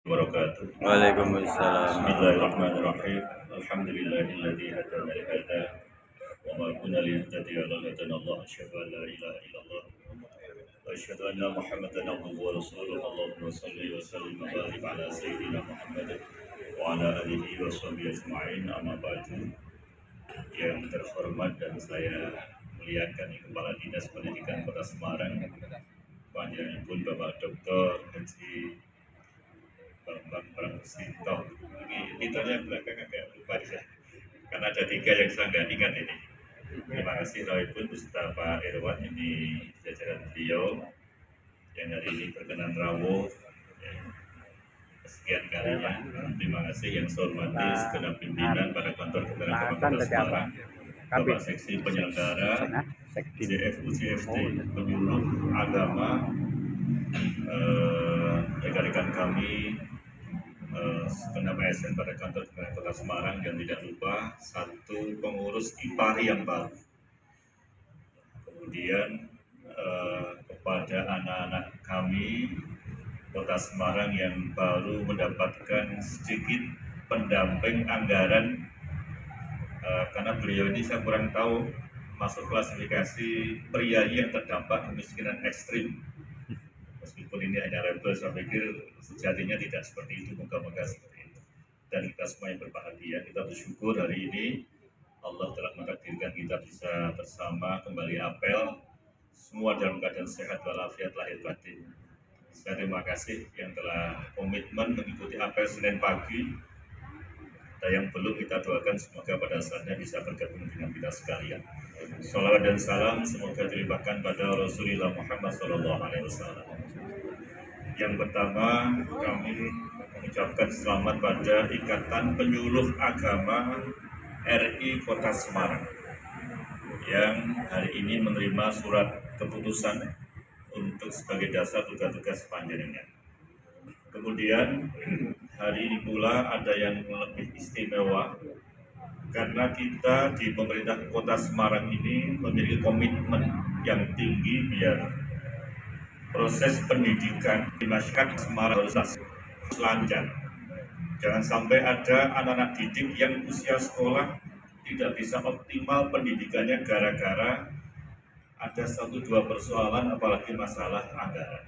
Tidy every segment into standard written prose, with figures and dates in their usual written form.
wabarakatuh. Waalaikumsalam. Bismillahirrahmanirrahim. Alhamdulillahilladzi hadana li hadza wa ma kunna linahtadiya laula an Allah asyhadu an la ilaha illallah wa asyhadu anna Muhammadan abduhu wa rasuluhu. Allahumma shalli wa sallim wa barik ala sayyidina Muhammad wa ala alihi wa sahbihi ajma'in. Amma ba'du. Yang terhormat dan saya muliakan Kepala Dinas Pendidikan Kota Semarang, Panjenenganipun Bapak Dr. Haji Bambang Pramusinto. Ini titulnya belakang agak lupa ya, karena ada 3 yang saya nggak ingat ini. Terima kasih Roypun beserta Pak Irwan, ini jajaran beliau yang hari ini berkenan rawuh sekian kalinya. Terima kasih yang saya hormati segenap pimpinan pada kantor Kementerian Kota Semarang, Bapak Seksi Penyelenggara, CFU CFD, penyuluh agama, rekan-rekan kami, segenap ASN pada kantor Kementerian Kota Semarang, dan tidak lupa satu pengurus IPARI yang baru. Kemudian kepada anak-anak kami Kota Semarang yang baru mendapatkan sedikit pendamping anggaran, karena beliau ini saya kurang tahu masuk klasifikasi pria yang terdampak kemiskinan ekstrim. Meskipun ini hanya label, saya pikir sejatinya tidak seperti itu, moga-moga seperti itu. Dan kita semua yang berbahagia, kita bersyukur hari ini Allah telah mentakdirkan kita bisa bersama kembali apel, semua dalam keadaan sehat walafiat lahir batin. Saya terima kasih yang telah komitmen mengikuti apel Senin pagi, dan yang belum kita doakan semoga pada saatnya bisa bergabung dengan kita sekalian. Salawat dan salam semoga dilimpahkan pada Rasulullah Muhammad SAW. Yang pertama, kami mengucapkan selamat pada Ikatan Penyuluh Agama RI Kota Semarang yang hari ini menerima surat keputusan untuk sebagai dasar tugas-tugas panjenengan. Kemudian hari ini pula ada yang lebih istimewa, karena kita di pemerintah Kota Semarang ini memiliki komitmen yang tinggi biar proses pendidikan di masyarakat Semarang harus lancar. Jangan sampai ada anak-anak didik yang usia sekolah tidak bisa optimal pendidikannya gara-gara ada 1-2 persoalan, apalagi masalah anggaran.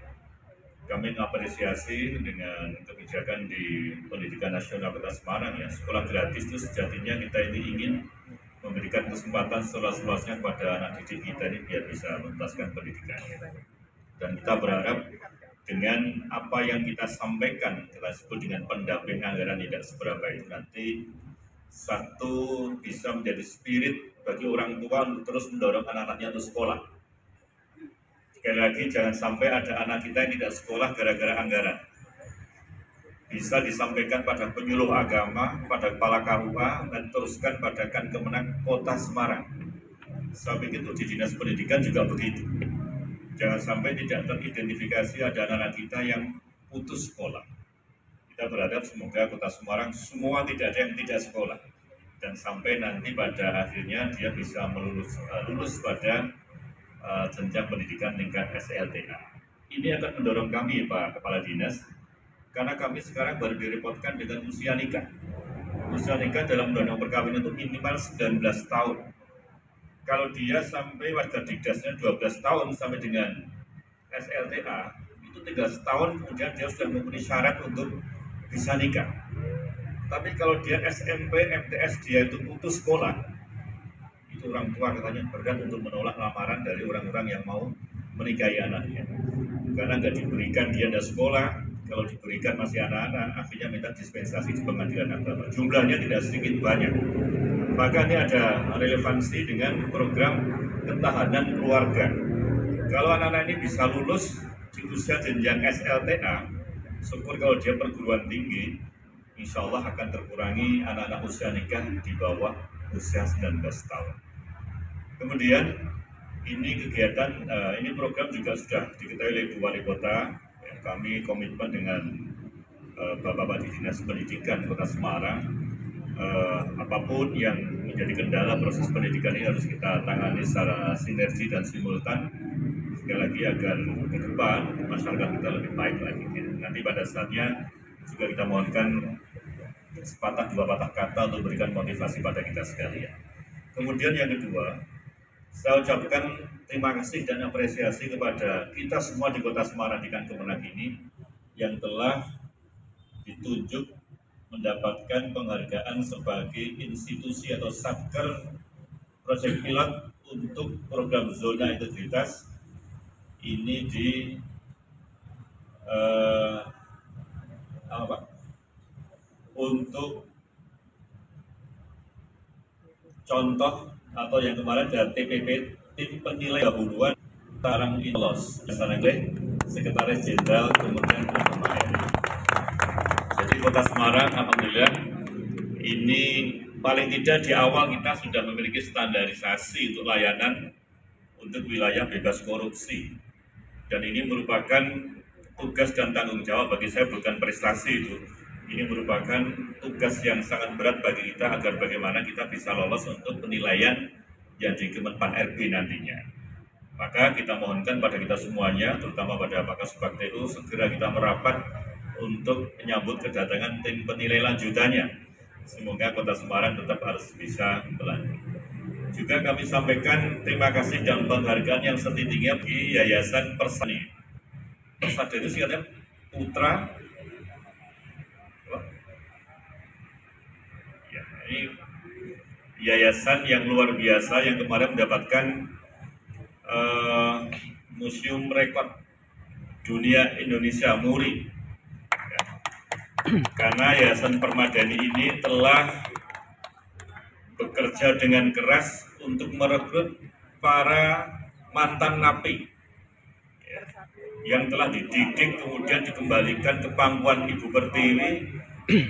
Kami mengapresiasi dengan kebijakan di Pendidikan Nasional Kota Semarang ya, sekolah gratis itu sejatinya kita ini ingin memberikan kesempatan seluas-luasnya kepada anak didik kita ini biar bisa menuntaskan pendidikannya. Dan kita berharap dengan apa yang kita sampaikan, kita sebut dengan pendamping anggaran tidak seberapa itu, nanti satu bisa menjadi spirit bagi orang tua untuk terus mendorong anak-anaknya untuk sekolah. Sekali lagi, jangan sampai ada anak kita yang tidak sekolah gara-gara anggaran. Bisa disampaikan pada penyuluh agama, pada kepala KUA, dan teruskan pada Kemenang Kota Semarang. Saya pikir itu di Dinas Pendidikan juga begitu. Jangan sampai tidak teridentifikasi ada anak-anak kita yang putus sekolah. Kita berharap semoga Kota Semarang semua tidak ada yang tidak sekolah, dan sampai nanti pada akhirnya dia bisa lulus pada jenjang pendidikan tingkat SLTA. Ini akan mendorong kami Pak Kepala Dinas, karena kami sekarang baru direpotkan dengan usia nikah. Usia nikah dalam undang-undang perkawinan itu minimal 19 tahun. Kalau dia sampai warga dikdasnya 12 tahun sampai dengan SLTA, itu 3 tahun kemudian dia sudah memenuhi syarat untuk bisa nikah. Tapi kalau dia SMP, MTS, dia itu putus sekolah, itu orang tua katanya berat untuk menolak lamaran dari orang-orang yang mau menikahi anaknya. Karena nggak diberikan dia ada sekolah, kalau diberikan masih anak-anak, akhirnya minta dispensasi di pengadilan agama. Jumlahnya tidak sedikit banyak. Maka ini ada relevansi dengan program ketahanan keluarga. Kalau anak-anak ini bisa lulus di usia jenjang SLTA, syukur kalau dia perguruan tinggi, insya Allah akan terkurangi anak-anak usia nikah di bawah usia 19 tahun. Kemudian ini kegiatan, ini program juga sudah diketahui oleh Bu Wali Kota. Kami komitmen dengan Bapak-Bapak di Dinas Pendidikan Kota Semarang, apapun yang menjadi kendala proses pendidikan ini harus kita tangani secara sinergi dan simultan, sekali lagi agar ke depan masyarakat kita lebih baik lagi. Nanti pada saatnya juga kita mohonkan sepatah dua patah kata untuk berikan motivasi pada kita sekalian. Kemudian yang kedua, saya ucapkan terima kasih dan apresiasi kepada kita semua di Kota Semarang dengan Kemenag ini yang telah ditunjuk mendapatkan penghargaan sebagai institusi atau satker proyek pilot untuk program zona integritas ini di untuk contoh atau yang kemarin dari TPP tim penilai dahuluan sekarang ini lolos Sekretaris Jenderal Kementerian Pertanian. Jadi Kota Semarang alhamdulillah ini paling tidak di awal kita sudah memiliki standarisasi untuk layanan untuk wilayah bebas korupsi, dan ini merupakan tugas dan tanggung jawab bagi saya, bukan prestasi itu. Ini merupakan tugas yang sangat berat bagi kita agar bagaimana kita bisa lolos untuk penilaian yang di Kemenpan RB nantinya. Maka kita mohonkan pada kita semuanya, terutama pada Pak Kasubag TU, segera kita merapat untuk menyambut kedatangan tim penilai lanjutannya. Semoga Kota Semarang tetap harus bisa berlanjut. Juga kami sampaikan terima kasih dan penghargaan yang setinggi-tingginya bagi Yayasan Persada. Persada itu singkatnya Putra. Ya, ini yayasan yang luar biasa yang kemarin mendapatkan Museum Rekor Dunia Indonesia MURI. Ya. Karena Yayasan Permadani ini telah bekerja dengan keras untuk merekrut para mantan napi ya, yang telah dididik kemudian dikembalikan ke pangkuan Ibu Pertiwi,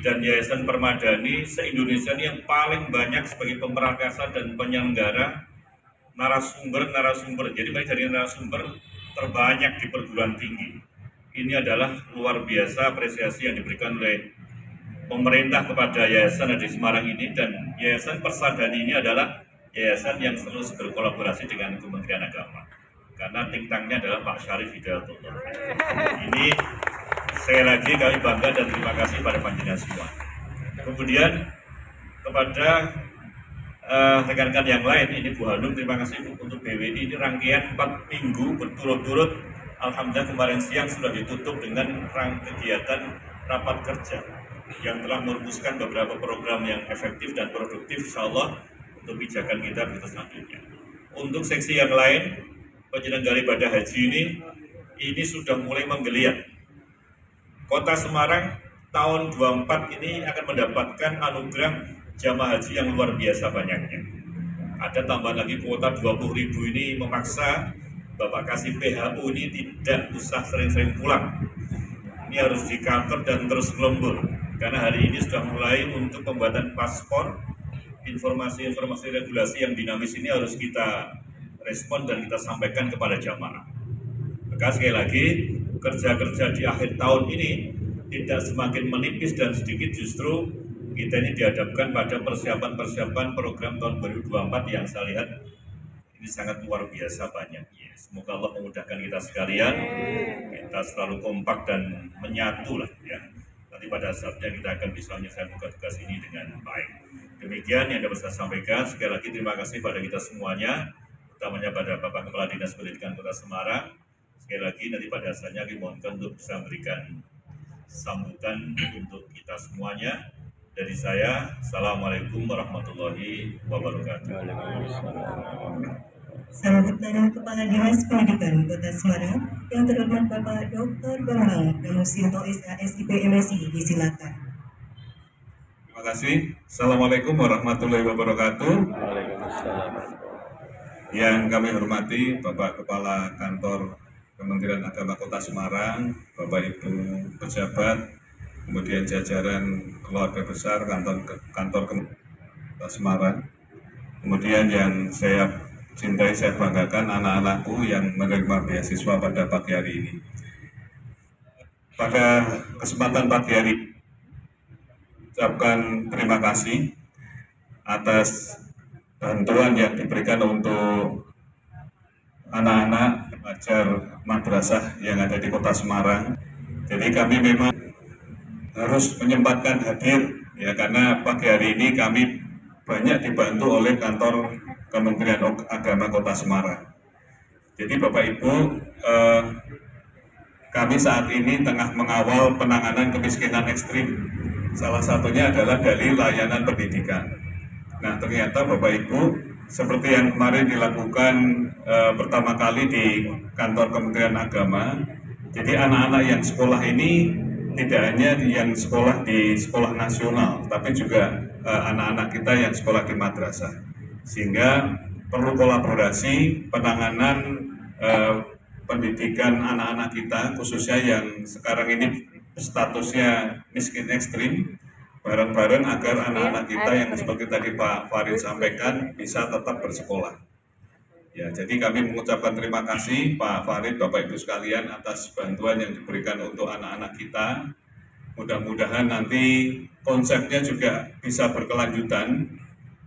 dan Yayasan Permadani se-Indonesia ini yang paling banyak sebagai pemberangkasa dan penyelenggara narasumber. Jadi dari narasumber terbanyak di perguruan tinggi. Ini adalah luar biasa apresiasi yang diberikan oleh pemerintah kepada yayasan di Semarang ini, dan Yayasan Persadani ini adalah yayasan yang selalu berkolaborasi dengan Kementerian Agama. Karena think tanknya adalah Pak Syarif Hidayatullah. Ini sekali lagi kami bangga dan terima kasih pada panjenengan semua. Kemudian kepada rekan-rekan yang lain, ini Bu Hanum, terima kasih untuk BWI, ini rangkaian 4 minggu berturut-turut. Alhamdulillah kemarin siang sudah ditutup dengan kegiatan rapat kerja yang telah merumuskan beberapa program yang efektif dan produktif, insya Allah untuk pijakan kita selanjutnya. Untuk seksi yang lain, penyelenggara ibadah haji ini sudah mulai menggeliat. Kota Semarang tahun 24 ini akan mendapatkan anugerah jamaah haji yang luar biasa banyaknya. Ada tambahan lagi kuota 20.000 ini memaksa Bapak Kasih PHU ini tidak usah sering-sering pulang. Ini harus di kantor dan terus lembur. Karena hari ini sudah mulai untuk pembuatan paspor, informasi-informasi regulasi yang dinamis ini harus kita respon dan kita sampaikan kepada jamaah. Maka sekali lagi, kerja-kerja di akhir tahun ini tidak semakin menipis dan sedikit, justru kita ini dihadapkan pada persiapan-persiapan program tahun 2024 yang saya lihat ini sangat luar biasa banyaknya. Semoga Allah memudahkan kita sekalian, kita selalu kompak dan menyatu lah ya. Nanti pada saatnya kita akan bisa menyelesaikan tugas-tugas ini dengan baik. Demikian yang dapat saya sampaikan. Sekali lagi terima kasih pada kita semuanya, utamanya pada Bapak Kepala Dinas Pendidikan Kota Semarang. Sekali lagi nanti pada saatnya dimohonkan untuk bisa memberikan sambutan untuk kita semuanya. Dari saya, Assalamualaikum warahmatullahi wabarakatuh. Selanjutnya Kepala Dinas Pendidikan Kota Semarang yang terhormat Bapak Dr. Bambang Damusinto SASIP MSI, disilakan. Terima kasih. Assalamualaikum warahmatullahi wabarakatuh. Yang kami hormati Bapak Kepala Kantor Kementerian Agama Kota Semarang, Bapak Ibu pejabat, kemudian jajaran keluarga besar kantor Kota Semarang, kemudian yang saya cintai, saya banggakan anak-anakku yang menerima beasiswa pada pagi hari ini. Pada kesempatan pagi hari ini, ucapkan terima kasih atas bantuan yang diberikan untuk anak-anak pelajar madrasah yang ada di Kota Semarang. Jadi kami memang harus menyempatkan hadir ya, karena pagi hari ini kami banyak dibantu oleh kantor Kementerian Agama Kota Semarang. Jadi Bapak Ibu, kami saat ini tengah mengawal penanganan kemiskinan ekstrim. Salah satunya adalah dari layanan pendidikan. Nah, ternyata Bapak Ibu, seperti yang kemarin dilakukan pertama kali di kantor Kementerian Agama, jadi anak-anak yang sekolah ini tidak hanya yang sekolah di sekolah nasional, tapi juga anak-anak kita yang sekolah di madrasah. Sehingga perlu kolaborasi penanganan pendidikan anak-anak kita, khususnya yang sekarang ini statusnya miskin ekstrim, bareng-bareng agar anak-anak kita yang seperti tadi Pak Farid sampaikan bisa tetap bersekolah. Ya, jadi kami mengucapkan terima kasih Pak Farid, Bapak Ibu sekalian atas bantuan yang diberikan untuk anak-anak kita. Mudah-mudahan nanti konsepnya juga bisa berkelanjutan,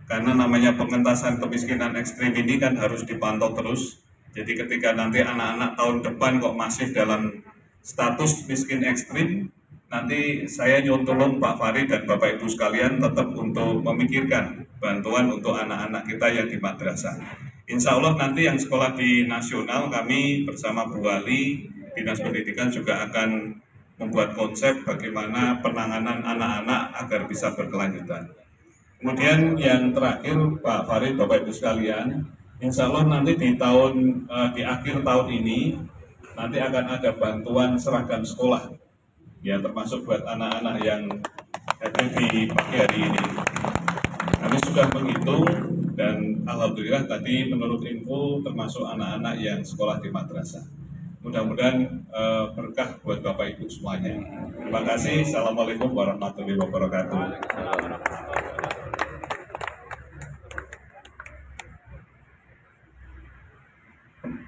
karena namanya pengentasan kemiskinan ekstrim ini kan harus dipantau terus. Jadi ketika nanti anak-anak tahun depan kok masih dalam status miskin ekstrim, nanti saya nyuntulun Pak Farid dan Bapak Ibu sekalian tetap untuk memikirkan bantuan untuk anak-anak kita yang di madrasah. Insya Allah nanti yang sekolah di nasional, kami bersama Bu Wali, Dinas Pendidikan juga akan membuat konsep bagaimana penanganan anak-anak agar bisa berkelanjutan. Kemudian yang terakhir Pak Farid, Bapak Ibu sekalian, insya Allah nanti di akhir tahun ini nanti akan ada bantuan seragam sekolah, ya termasuk buat anak-anak yang hadir di pagi hari ini. Kami sudah menghitung dan alhamdulillah tadi menurut info termasuk anak-anak yang sekolah di madrasah. Mudah-mudahan berkah buat Bapak Ibu semuanya. Terima kasih. Assalamualaikum warahmatullahi wabarakatuh.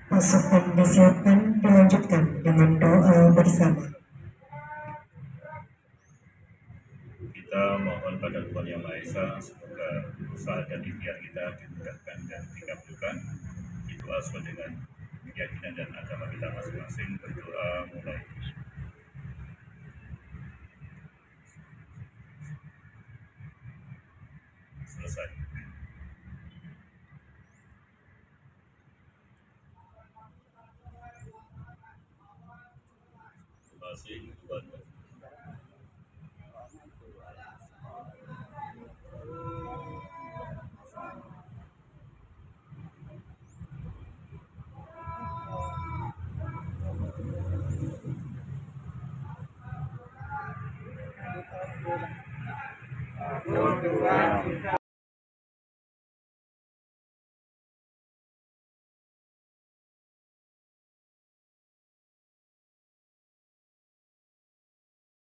Pasukan disiapkan, dilanjutkan dengan doa bersama. Kita mohon pada Tuhan Yang Maha Esa, semoga usaha dan ikhtiar kita dimudahkan dan dikabulkan. Berdoa sesuai dengan keyakinan dan agama kita masing-masing. Berdoa mulai. Selesai. Terima kasih Tuhan.